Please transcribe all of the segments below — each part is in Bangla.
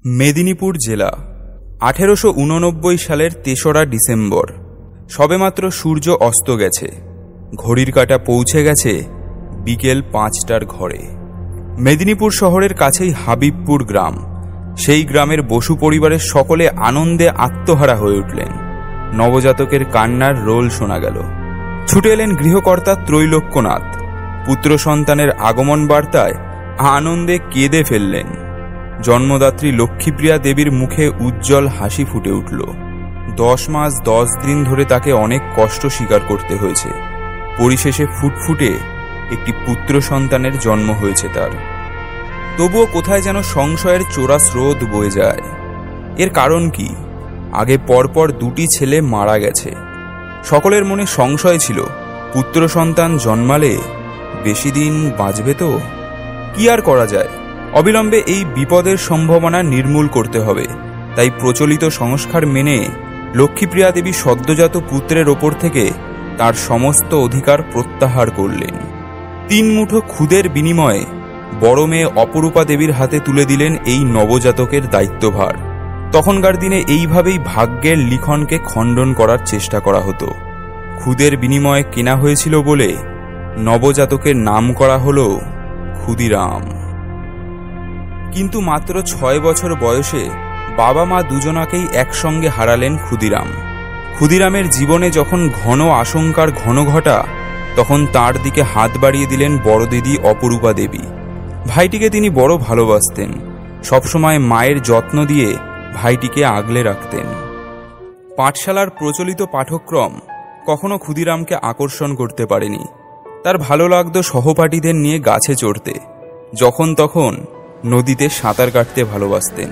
মেদিনীপুর জেলা 1889 সালের ৩রা ডিসেম্বর। সবেমাত্র সূর্য অস্ত গেছে, ঘড়ির কাঁটা পৌঁছে গেছে বিকেল ৫টার ঘরে। মেদিনীপুর শহরের কাছেই হাবিবপুর গ্রাম। সেই গ্রামের বসু পরিবারের সকলে আনন্দে আত্মহারা হয়ে উঠলেন। নবজাতকের কান্নার রোল শোনা গেল। ছুটে এলেন গৃহকর্তা ত্রৈলোক্যনাথ। পুত্র সন্তানের আগমন বার্তায় আনন্দে কেঁদে ফেললেন। জন্মদাত্রী লক্ষ্মীপ্রিয়া দেবীর মুখে উজ্জ্বল হাসি ফুটে উঠল। 10 মাস 10 দিন ধরে তাকে অনেক কষ্ট স্বীকার করতে হয়েছে। পরিশেষে ফুটফুটে একটি পুত্র সন্তানের জন্ম হয়েছে তার। তবুও কোথায় যেন সংশয়ের চোরা স্রোত বয়ে যায়। এর কারণ কি? আগে পরপর 2টি ছেলে মারা গেছে। সকলের মনে সংশয় ছিল, পুত্র সন্তান জন্মালে বেশি দিন বাঁচবে তো? কি আর করা যায়, অবিলম্বে এই বিপদের সম্ভাবনা নির্মূল করতে হবে। তাই প্রচলিত সংস্কার মেনে লক্ষ্মীপ্রিয়া দেবী সদ্যজাত পুত্রের ওপর থেকে তার সমস্ত অধিকার প্রত্যাহার করলেন। 3 মুঠো খুদের বিনিময়ে বড় মেয়ে অপরূপা দেবীর হাতে তুলে দিলেন এই নবজাতকের দায়িত্বভার। তখনকার দিনে এইভাবেই ভাগ্যের লিখনকে খণ্ডন করার চেষ্টা করা হতো। খুদের বিনিময়ে কেনা হয়েছিল বলে নবজাতকের নাম করা হল ক্ষুদিরাম। কিন্তু মাত্র 6 বছর বয়সে বাবা মা দুজনাকেই একসঙ্গে হারালেন ক্ষুদিরাম। ক্ষুদিরামের জীবনে যখন ঘন আশঙ্কার ঘনঘটা, তখন তার দিকে হাত বাড়িয়ে দিলেন বড় দিদি অপরূপা দেবী। ভাইটিকে তিনি বড় ভালোবাসতেন। সবসময় মায়ের যত্ন দিয়ে ভাইটিকে আগলে রাখতেন। পাঠশালার প্রচলিত পাঠক্রম কখনো ক্ষুদিরামকে আকর্ষণ করতে পারেনি। তার ভালো লাগতো সহপাঠীদের নিয়ে গাছে চড়তে, যখন তখন নদীতে সাঁতার কাটতে ভালোবাসতেন,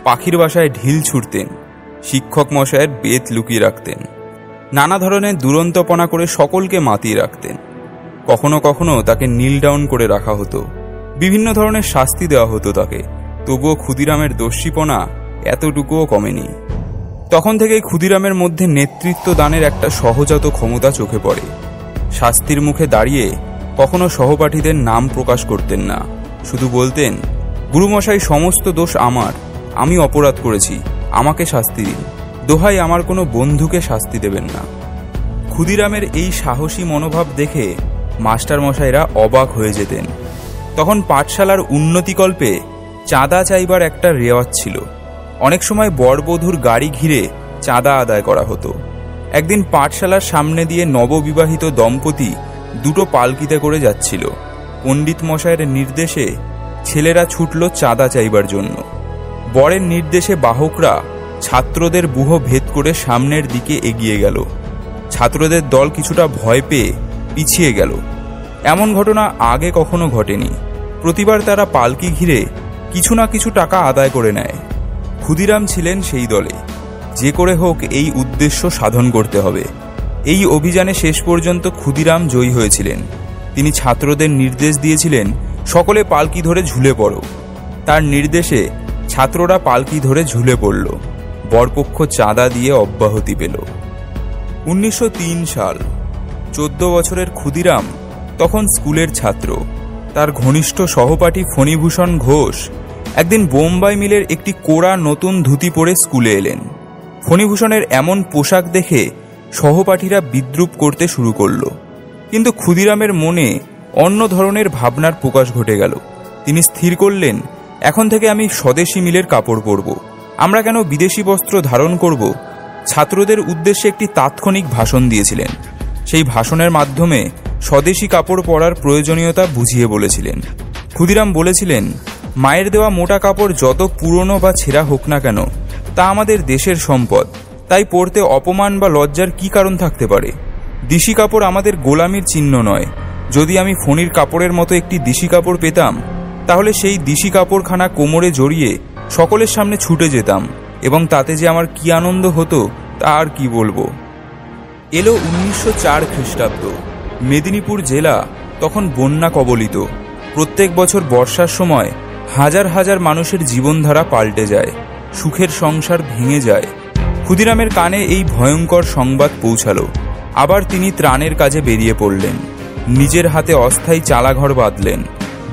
পাখির বাসায় ঢিল ছুঁড়তেন, শিক্ষক মশায়ের বেত লুকিয়ে রাখতেন, নানা ধরনের দুরন্তপনা করে সকলকে মাতিয়ে রাখতেন। কখনো কখনো তাকে নীল ডাউন করে রাখা হতো, বিভিন্ন ধরনের শাস্তি দেওয়া হতো তাকে। তবুও ক্ষুদিরামের দস্যিপনা এতটুকুও কমেনি। তখন থেকেই ক্ষুদিরামের মধ্যে নেতৃত্ব দানের একটা সহজাত ক্ষমতা চোখে পড়ে। শাস্তির মুখে দাঁড়িয়ে কখনো সহপাঠীদের নাম প্রকাশ করতেন না, শুধু বলতেন, গুরুমশাই, সমস্ত দোষ আমার, আমি অপরাধ করেছি, আমাকে শাস্তি দিন, দোহাই আমার কোনো বন্ধুকে শাস্তি দেবেন না। ক্ষুদিরামের এই সাহসী মনোভাব দেখে মাস্টারমশাইরা অবাক হয়ে যেতেন। তখন পাঠশালার উন্নতিকল্পে চাঁদা চাইবার একটা রেওয়াজ ছিল। অনেক সময় বরবধূর গাড়ি ঘিরে চাঁদা আদায় করা হতো। একদিন পাঠশালার সামনে দিয়ে নববিবাহিত দম্পতি 2টো পালকিতে করে যাচ্ছিল। পণ্ডিত মশাইয়ের নির্দেশে ছেলেরা ছুটল চাঁদা চাইবার জন্য। বরের নির্দেশে বাহকরা ছাত্রদের ব্যূহ ভেদ করে সামনের দিকে এগিয়ে গেল। ছাত্রদের দল কিছুটা ভয় পেয়ে পিছিয়ে গেল। এমন ঘটনা আগে কখনো ঘটেনি। প্রতিবার তারা পালকি ঘিরে কিছু না কিছু টাকা আদায় করে নেয়। ক্ষুদিরাম ছিলেন সেই দলে। যে করে হোক এই উদ্দেশ্য সাধন করতে হবে। এই অভিযানে শেষ পর্যন্ত ক্ষুদিরাম জয়ী হয়েছিলেন। তিনি ছাত্রদের নির্দেশ দিয়েছিলেন, সকলে পালকি ধরে ঝুলে পড়ো। তার নির্দেশে ছাত্ররা পালকি ধরে ঝুলে পড়ল। বরপক্ষ চাঁদা দিয়ে অব্যাহতি পেল। 1903 সাল। 14 বছরের ক্ষুদিরাম তখন স্কুলের ছাত্র। তার ঘনিষ্ঠ সহপাঠী ফণীভূষণ ঘোষ একদিন বোম্বাই মিলের একটি কোড়া নতুন ধুতি পরে স্কুলে এলেন। ফণীভূষণের এমন পোশাক দেখে সহপাঠীরা বিদ্রূপ করতে শুরু করল। কিন্তু ক্ষুদিরামের মনে অন্য ধরনের ভাবনার প্রকাশ ঘটে গেল। তিনি স্থির করলেন, এখন থেকে আমি স্বদেশী মিলের কাপড় পরব, আমরা কেন বিদেশি বস্ত্র ধারণ করব? ছাত্রদের উদ্দেশ্যে একটি তাৎক্ষণিক ভাষণ দিয়েছিলেন। সেই ভাষণের মাধ্যমে স্বদেশী কাপড় পরার প্রয়োজনীয়তা বুঝিয়ে বলেছিলেন। ক্ষুদিরাম বলেছিলেন, মায়ের দেওয়া মোটা কাপড় যত পুরনো বা ছেঁড়া হোক না কেন, তা আমাদের দেশের সম্পদ, তাই পরতে অপমান বা লজ্জার কি কারণ থাকতে পারে? দিশি কাপড় আমাদের গোলামির চিহ্ন নয়। যদি আমি ফণীর কাপড়ের মতো একটি দিশি কাপড় পেতাম, তাহলে সেই দিশি কাপড়খানা কোমরে জড়িয়ে সকলের সামনে ছুটে যেতাম, এবং তাতে যে আমার কি আনন্দ হতো তা আর কি বলবো। এলো 1904 খ্রিস্টাব্দ। মেদিনীপুর জেলা তখন বন্যা কবলিত। প্রত্যেক বছর বর্ষার সময় হাজার হাজার মানুষের জীবনধারা পাল্টে যায়, সুখের সংসার ভেঙে যায়। ক্ষুদিরামের কানে এই ভয়ঙ্কর সংবাদ পৌঁছালো। আবার তিনি ত্রাণের কাজে বেরিয়ে পড়লেন। নিজের হাতে অস্থায়ী চালাঘর বাঁধলেন।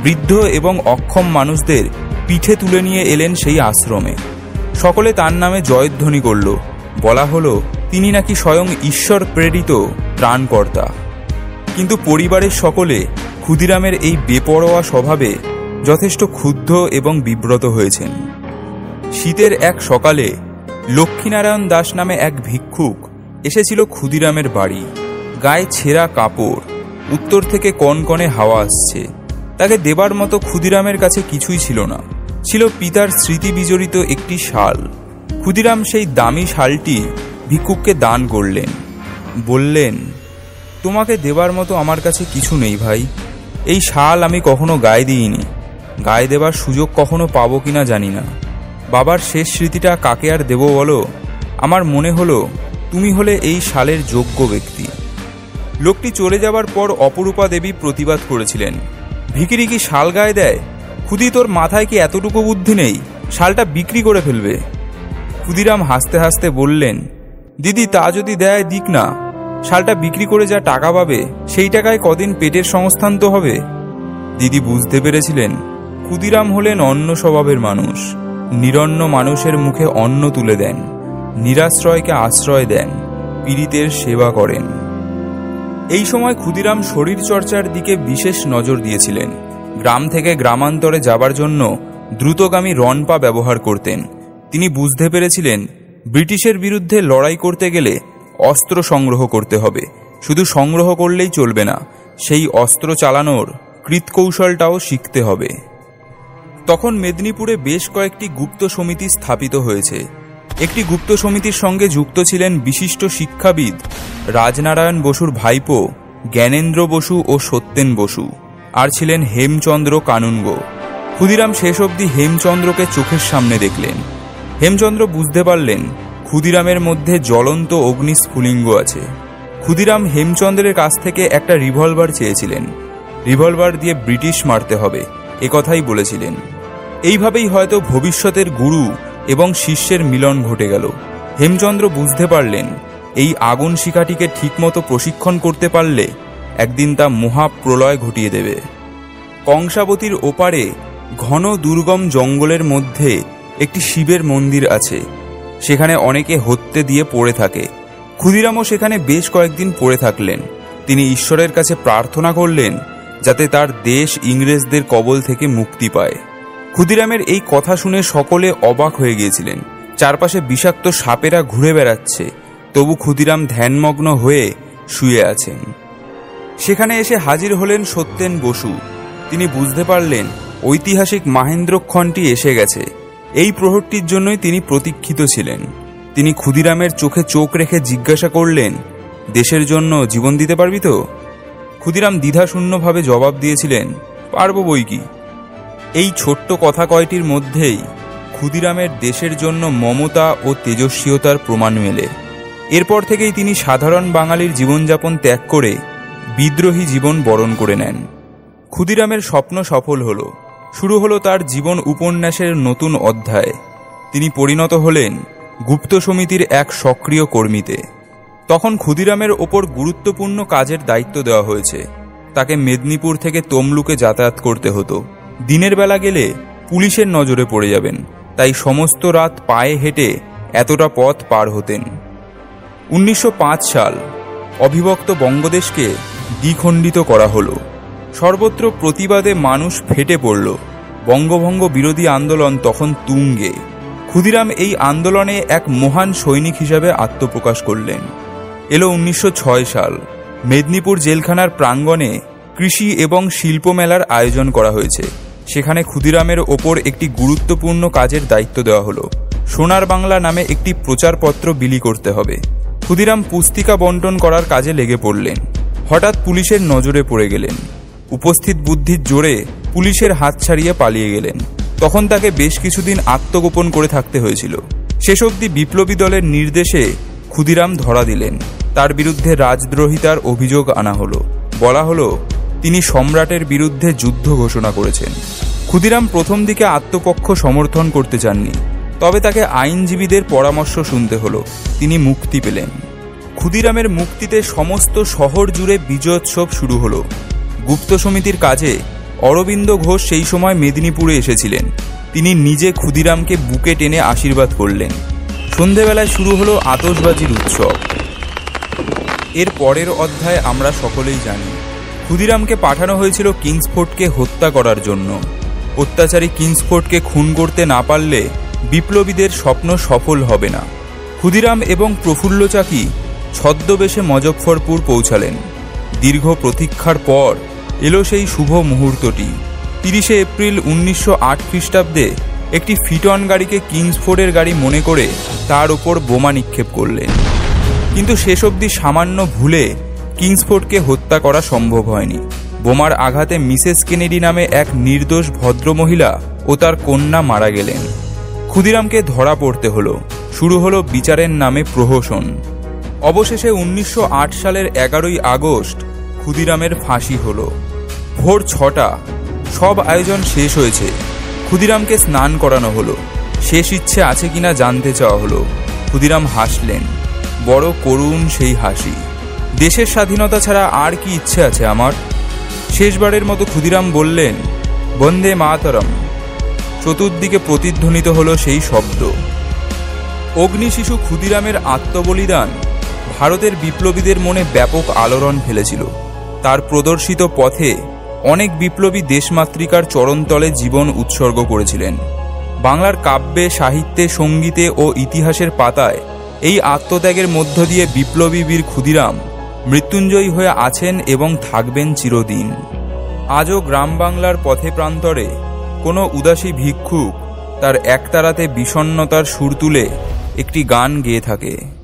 বৃদ্ধ এবং অক্ষম মানুষদের পিঠে তুলে নিয়ে এলেন সেই আশ্রমে। সকলে তার নামে জয়ধ্বনি করল। বলা হলো তিনি নাকি স্বয়ং ঈশ্বর প্রেরিত ত্রাণকর্তা। কিন্তু পরিবারের সকলে ক্ষুদিরামের এই বেপরোয়া স্বভাবে যথেষ্ট ক্ষুব্ধ এবং বিব্রত হয়েছেন। শীতের এক সকালে লক্ষ্মীনারায়ণ দাস নামে এক ভিক্ষুক এসেছিল ক্ষুদিরামের বাড়ি। গায়ে ছেঁড়া কাপড়, উত্তর থেকে কনকনে হাওয়া আসছে। তাকে দেবার মতো ক্ষুদিরামের কাছে কিছুই ছিল না। ছিল পিতার স্মৃতি বিজড়িত একটি শাল। ক্ষুদিরাম সেই দামি শালটি ভিক্ষুককে দান করলেন। বললেন, তোমাকে দেবার মতো আমার কাছে কিছু নেই ভাই। এই শাল আমি কখনো গায়ে দিইনি, গায়ে দেবার সুযোগ কখনো পাবো কিনা জানি না। বাবার শেষ স্মৃতিটা কাকে আর দেব বলো? আমার মনে হলো তুমি হলে এই শালের যোগ্য ব্যক্তি। লোকটি চলে যাবার পর অপরূপা দেবী প্রতিবাদ করেছিলেন, ভিখিরি কি শাল গায়ে দেয়? খুদি, তোর মাথায় কি এতটুকু বুদ্ধি নেই? শালটা বিক্রি করে ফেলবে। ক্ষুদিরাম হাসতে হাসতে বললেন, দিদি তা যদি দেয় দিক না। শালটা বিক্রি করে যা টাকা পাবে সেই টাকায় কদিন পেটের সংস্থান তো হবে। দিদি বুঝতে পেরেছিলেন ক্ষুদিরাম হলেন অন্য স্বভাবের মানুষ। নিরন্ন মানুষের মুখে অন্ন তুলে দেন, নিরাশ্রয়কে আশ্রয় দেন, পীড়িতের সেবা করেন। এই সময় ক্ষুদিরাম শরীর চর্চার দিকে বিশেষ নজর দিয়েছিলেন। গ্রাম থেকে গ্রামান্তরে যাবার জন্য দ্রুতগামী রনপা ব্যবহার করতেন। তিনি বুঝতে পেরেছিলেন ব্রিটিশের বিরুদ্ধে লড়াই করতে গেলে অস্ত্র সংগ্রহ করতে হবে। শুধু সংগ্রহ করলেই চলবে না, সেই অস্ত্র চালানোর কৃতকৌশলটাও শিখতে হবে। তখন মেদিনীপুরে বেশ কয়েকটি গুপ্ত সমিতি স্থাপিত হয়েছে। একটি গুপ্ত সমিতির সঙ্গে যুক্ত ছিলেন বিশিষ্ট শিক্ষাবিদ রাজনারায়ণ বসুর ভাইপো জ্ঞানেন্দ্র বসু ও সত্যেন বসু, আর ছিলেন হেমচন্দ্র কানুনগো। ক্ষুদিরাম শেষ অবধি হেমচন্দ্রকে চোখের সামনে দেখলেন। হেমচন্দ্র বুঝতে পারলেন ক্ষুদিরামের মধ্যে জ্বলন্ত অগ্নিস্ফুলিঙ্গ আছে। ক্ষুদিরাম হেমচন্দ্রের কাছ থেকে একটা রিভলভার চেয়েছিলেন। রিভলভার দিয়ে ব্রিটিশ মারতে হবে, একথাই বলেছিলেন। এইভাবেই হয়তো ভবিষ্যতের গুরু এবং শিষ্যের মিলন ঘটে গেল। হেমচন্দ্র বুঝতে পারলেন এই আগুন শিখাটিকে ঠিকমতো প্রশিক্ষণ করতে পারলে একদিন তা মহাপ্রলয় ঘটিয়ে দেবে। কংসাবতীর ওপারে ঘন দুর্গম জঙ্গলের মধ্যে একটি শিবের মন্দির আছে। সেখানে অনেকে হত্যে দিয়ে পড়ে থাকে। ক্ষুদিরামও সেখানে বেশ কয়েকদিন পড়ে থাকলেন। তিনি ঈশ্বরের কাছে প্রার্থনা করলেন যাতে তার দেশ ইংরেজদের কবল থেকে মুক্তি পায়। ক্ষুদিরামের এই কথা শুনে সকলে অবাক হয়ে গিয়েছিলেন। চারপাশে বিষাক্ত সাপেরা ঘুরে বেড়াচ্ছে, তবু ক্ষুদিরাম ধ্যানমগ্ন হয়ে শুয়ে আছেন। সেখানে এসে হাজির হলেন সত্যেন বসু। তিনি বুঝতে পারলেন ঐতিহাসিক মাহেন্দ্রক্ষণটি এসে গেছে। এই প্রহরটির জন্যই তিনি প্রতীক্ষিত ছিলেন। তিনি ক্ষুদিরামের চোখে চোখ রেখে জিজ্ঞাসা করলেন, দেশের জন্য জীবন দিতে পারবি তো? ক্ষুদিরাম দ্বিধাশূন্যভাবে জবাব দিয়েছিলেন, পারবো বই কি। এই ছোট্ট কথা কয়টির মধ্যেই ক্ষুদিরামের দেশের জন্য মমতা ও তেজস্বীয়তার প্রমাণ মেলে। এরপর থেকেই তিনি সাধারণ বাঙালির জীবনযাপন ত্যাগ করে বিদ্রোহী জীবন বরণ করে নেন। ক্ষুদিরামের স্বপ্ন সফল হল। শুরু হলো তার জীবন উপন্যাসের নতুন অধ্যায়। তিনি পরিণত হলেন গুপ্ত সমিতির এক সক্রিয় কর্মীতে। তখন ক্ষুদিরামের ওপর গুরুত্বপূর্ণ কাজের দায়িত্ব দেওয়া হয়েছে। তাকে মেদিনীপুর থেকে তমলুকে যাতায়াত করতে হতো। দিনের বেলা গেলে পুলিশের নজরে পড়ে যাবেন, তাই সমস্ত রাত পায়ে হেঁটে এতটা পথ পার হতেন। 1905 সাল অবিভক্ত বঙ্গদেশকে দ্বিখণ্ডিত করা হলো। সর্বত্র প্রতিবাদে মানুষ ফেটে পড়ল। বঙ্গভঙ্গ বিরোধী আন্দোলন তখন তুঙ্গে। ক্ষুদিরাম এই আন্দোলনে এক মহান সৈনিক হিসাবে আত্মপ্রকাশ করলেন। এলো 1906 সাল। মেদিনীপুর জেলখানার প্রাঙ্গণে কৃষি এবং শিল্প মেলার আয়োজন করা হয়েছে। সেখানে ক্ষুদিরামের ওপর একটি গুরুত্বপূর্ণ কাজের দায়িত্ব দেওয়া হলো। সোনার বাংলা নামে একটি প্রচারপত্র বিলি করতে হবে। ক্ষুদিরাম পুস্তিকা বন্টন করার কাজে লেগে পড়লেন। হঠাৎ পুলিশের নজরে পড়ে গেলেন। উপস্থিত বুদ্ধির জোরে পুলিশের হাত ছাড়িয়ে পালিয়ে গেলেন। তখন তাকে বেশ কিছুদিন আত্মগোপন করে থাকতে হয়েছিল। শেষ অবধি বিপ্লবী দলের নির্দেশে ক্ষুদিরাম ধরা দিলেন। তার বিরুদ্ধে রাজদ্রোহিতার অভিযোগ আনা হলো। বলা হলো তিনি সম্রাটের বিরুদ্ধে যুদ্ধ ঘোষণা করেছেন। ক্ষুদিরাম প্রথম দিকে আত্মপক্ষ সমর্থন করতে চাননি, তবে তাকে আইনজীবীদের পরামর্শ শুনতে হলো। তিনি মুক্তি পেলেন। ক্ষুদিরামের মুক্তিতে সমস্ত শহর জুড়ে বিজয়োৎসব শুরু হলো। গুপ্ত সমিতির কাজে অরবিন্দ ঘোষ সেই সময় মেদিনীপুরে এসেছিলেন। তিনি নিজে ক্ষুদিরামকে বুকে টেনে আশীর্বাদ করলেন। সন্ধেবেলায় শুরু হলো আতশবাজির উৎসব। এর পরের অধ্যায় আমরা সকলেই জানি। ক্ষুদিরামকে পাঠানো হয়েছিল কিংসফোর্ডকে হত্যা করার জন্য। অত্যাচারী কিংসফোর্ডকে খুন করতে না পারলে বিপ্লবীদের স্বপ্ন সফল হবে না। ক্ষুদিরাম এবং প্রফুল্ল চাকি ছদ্মবেশে মজফ্ফরপুর পৌঁছালেন। দীর্ঘ প্রতীক্ষার পর এলো সেই শুভ মুহূর্তটি। 30শে এপ্রিল 1908 খ্রিস্টাব্দে একটি ফিটন গাড়িকে কিংসফোর্ডের গাড়ি মনে করে তার ওপর বোমা নিক্ষেপ করলেন। কিন্তু শেষ অবধি সামান্য ভুলে কিংসফোর্ডকে হত্যা করা সম্ভব হয়নি। বোমার আঘাতে মিসেস কেনেডি নামে এক নির্দোষ ভদ্রমহিলা ও তার কন্যা মারা গেলেন। ক্ষুদিরামকে ধরা পড়তে হলো। শুরু হলো বিচারের নামে প্রহসন। অবশেষে 1908 সালের 11ই আগস্ট ক্ষুদিরামের ফাঁসি হলো। ভোর 6টা। সব আয়োজন শেষ হয়েছে। ক্ষুদিরামকে স্নান করানো হলো। শেষ ইচ্ছে আছে কিনা জানতে চাওয়া হলো। ক্ষুদিরাম হাসলেন, বড় করুণ সেই হাসি। দেশের স্বাধীনতা ছাড়া আর কি ইচ্ছে আছে আমার? শেষবারের মতো ক্ষুদিরাম বললেন, বন্দে মাতরম। চতুর্দিকে প্রতিধ্বনিত হলো সেই শব্দ। অগ্নিশিশু ক্ষুদিরামের আত্মবলিদান ভারতের বিপ্লবীদের মনে ব্যাপক আলোড়ন ফেলেছিল। তার প্রদর্শিত পথে অনেক বিপ্লবী দেশমাতৃকার চরণতলে জীবন উৎসর্গ করেছিলেন। বাংলার কাব্যে, সাহিত্যে, সঙ্গীতে ও ইতিহাসের পাতায় এই আত্মত্যাগের মধ্য দিয়ে বিপ্লবী বীর ক্ষুদিরাম মৃত্যুঞ্জয়ী হয়ে আছেন এবং থাকবেন চিরদিন। আজও গ্রাম বাংলার পথে প্রান্তরে কোনো উদাসী ভিক্ষুক তার একতারাতে বিষণ্ণতার সুর তুলে একটি গান গেয়ে থাকে।